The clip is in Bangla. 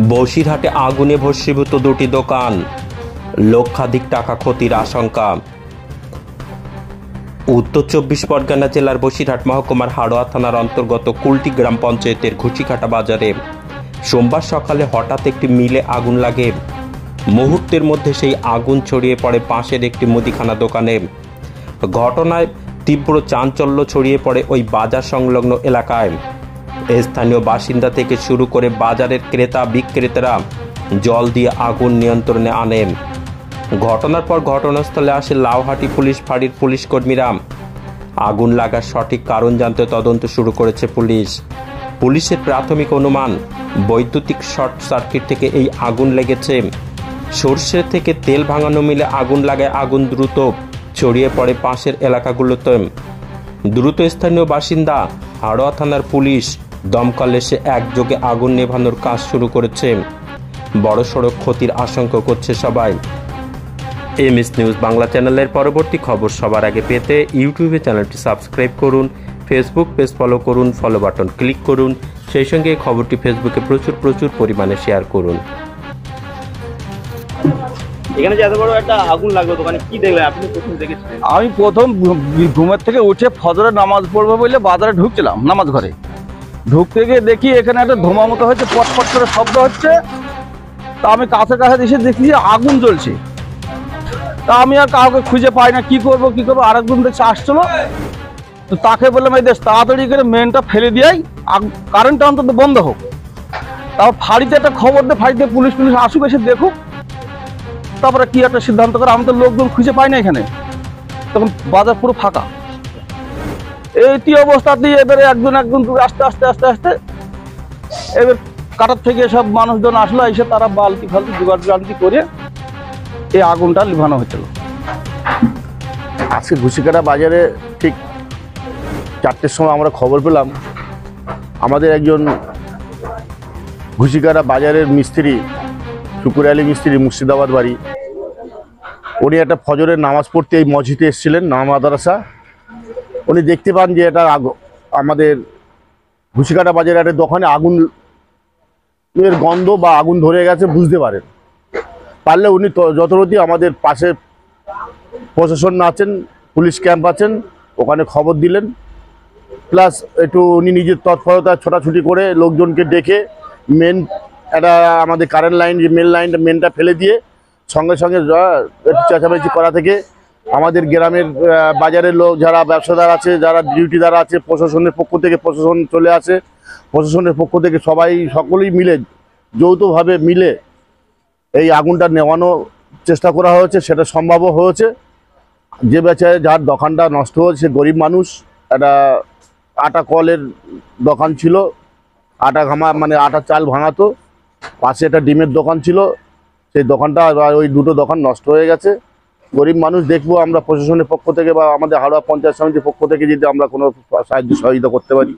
বসিরহাটে আগুনে ভস্মীভূত দুটি দোকান, লক্ষাধিক টাকা ক্ষতির আশঙ্কা। উত্তর 24 পরগনা জেলার বসিরহাট মহকুমার হাড়োয়া থানার অন্তর্গত কুলটি গ্রাম পঞ্চায়েতের ঘুচিকাটা বাজারে সোমবার সকালে হঠাৎ একটি মিলে আগুন লাগে। মুহূর্তের মধ্যে সেই আগুন ছড়িয়ে পড়ে পাশের একটি মুদিখানা দোকানে। ঘটনায় তীব্র চাঞ্চল্য ছড়িয়ে পড়ে ওই বাজার সংলগ্ন এলাকায়। স্থানীয় বাসিন্দা থেকে শুরু করে বাজারের ক্রেতা বিক্রেতারা জল দিয়ে আগুন নিয়ন্ত্রণে আনেন। ঘটনার পর ঘটনাস্থলে আসে লাউহাটি পুলিশ ফাঁড়ির পুলিশ কর্মীরা। আগুন লাগার সঠিক কারণ জানতে তদন্ত শুরু করেছে পুলিশ। পুলিশের প্রাথমিক অনুমান, বৈদ্যুতিক শর্ট সার্কিট থেকে এই আগুন লেগেছে। সর্ষে থেকে তেল ভাঙানো মিলে আগুন লাগায় আগুন দ্রুত ছড়িয়ে পড়ে পাশের এলাকাগুলোতে। দ্রুত স্থানীয় বাসিন্দা, হাড়োয়া থানার পুলিশ, দমকল এসে একযোগে আগুন নেভানোর কাজ শুরু করেছে। বড়সড় ক্ষতির আশঙ্কা করছে সবাই। এমএস নিউজ বাংলা চ্যানেলের পরবর্তী খবর সবার আগে পেতে ইউটিউবে চ্যানেলটি সাবস্ক্রাইব করুন, ফেসবুক পেজ ফলো করুন, ফলো বাটন ক্লিক করুন। সেই সঙ্গে খবরটি ফেসবুকে প্রচুর পরিমাণে শেয়ার করুন। এখানে যে এত বড় একটা আগুন লাগলো দোকানে, কি দেখলেন আপনি প্রথম দেখেছিলেন? আমি প্রথম ঘুমের থেকে উঠে ফজরের নামাজ পড়বো বলে বাজারে ঢুকছিলাম, নামাজ ঘরে ঢুকতে গিয়ে দেখি এখানে একটা ধোঁয়া মতো হচ্ছে, পটপট করে শব্দ হচ্ছে। তা আমি কাছে এসে দেখি যে আগুন জ্বলছে। তা আমি আর কাউকে খুঁজে পাই না, কি করবো আরেকজন দেখছি আসছিলো। তো তাকে বললাম, এই দেশ তাড়াতাড়ি করে মেনটা ফেলে দিয়াই কারেন্টটা অন্তত বন্ধ হোক। তারপর ফাঁড়িতে একটা খবর দিয়ে ফাঁড়িতে পুলিশ আসুক, এসে দেখুক, তারপরে কি একটা সিদ্ধান্ত করে। আমি তো লোকজন খুঁজে পাই না এখানে, তখন বাজার পুরো ফাঁকা। এই অবস্থাতেই এবারে একজন আস্তে আস্তে এবার কাটার থেকে সব মানুষজন আসলো, এসে তারা বালতি ফালতি জোগাড় করে এই আগুনটা লিভানো হয়েছিল। আজকে ঘুচিকাটা বাজারে ঠিক 4টের সময় আমরা খবর পেলাম, আমাদের একজন ঘুচিকাটা বাজারের মিস্ত্রি, শুকুর আলী মিস্ত্রি, মুর্শিদাবাদ বাড়ি, উনি একটা ফজরের নামাজ পড়তে এই মসজিদে এসেছিলেন, নাম মাদ্রাসা। উনি দেখতে পান যে এটা আমাদের ঘুচিকাটা বাজারে একটা দোকানে আগুনের গন্ধ বা আগুন ধরে গেছে বুঝতে পারেন। পারলে উনি যথারীতি আমাদের পাশে প্রশাসন আছেন, পুলিশ ক্যাম্প আছেন, ওখানে খবর দিলেন। প্লাস একটু উনি নিজের তৎপরতা ছোটাছুটি করে লোকজনকে ডেকে মেন একটা আমাদের কারেন্ট লাইন, যে মেনটা ফেলে দিয়ে সঙ্গে একটু চেঁচামেচি করা থেকে আমাদের গ্রামের বাজারের লোক যারা ব্যবসাদার আছে, যারা ডিউটিদার আছে, প্রশাসনের পক্ষ থেকে প্রশাসন চলে আসে, প্রশাসনের পক্ষ থেকে সকলেই মিলে যৌথভাবে মিলে এই আগুনটা নেওয়ানোর চেষ্টা করা হয়েছে। সেটা সম্ভবও হয়েছে। যে বেচারে যার দোকানটা নষ্ট হয়েছে, সে গরিব মানুষ, একটা আটা কলের দোকান ছিল, আটা চাল ভাঙাতো, পাশে একটা ডিমের দোকান ছিল, সেই দোকানটা ওই দুটো দোকান নষ্ট হয়ে গেছে। গরিব মানুষ দেখবো আমরা প্রশাসনের পক্ষ থেকে বা আমাদের হাড়োয়া পঞ্চায়েত সমিতির পক্ষ থেকে যদি আমরা কোনো সাহায্য সহযোগিতা করতে পারি।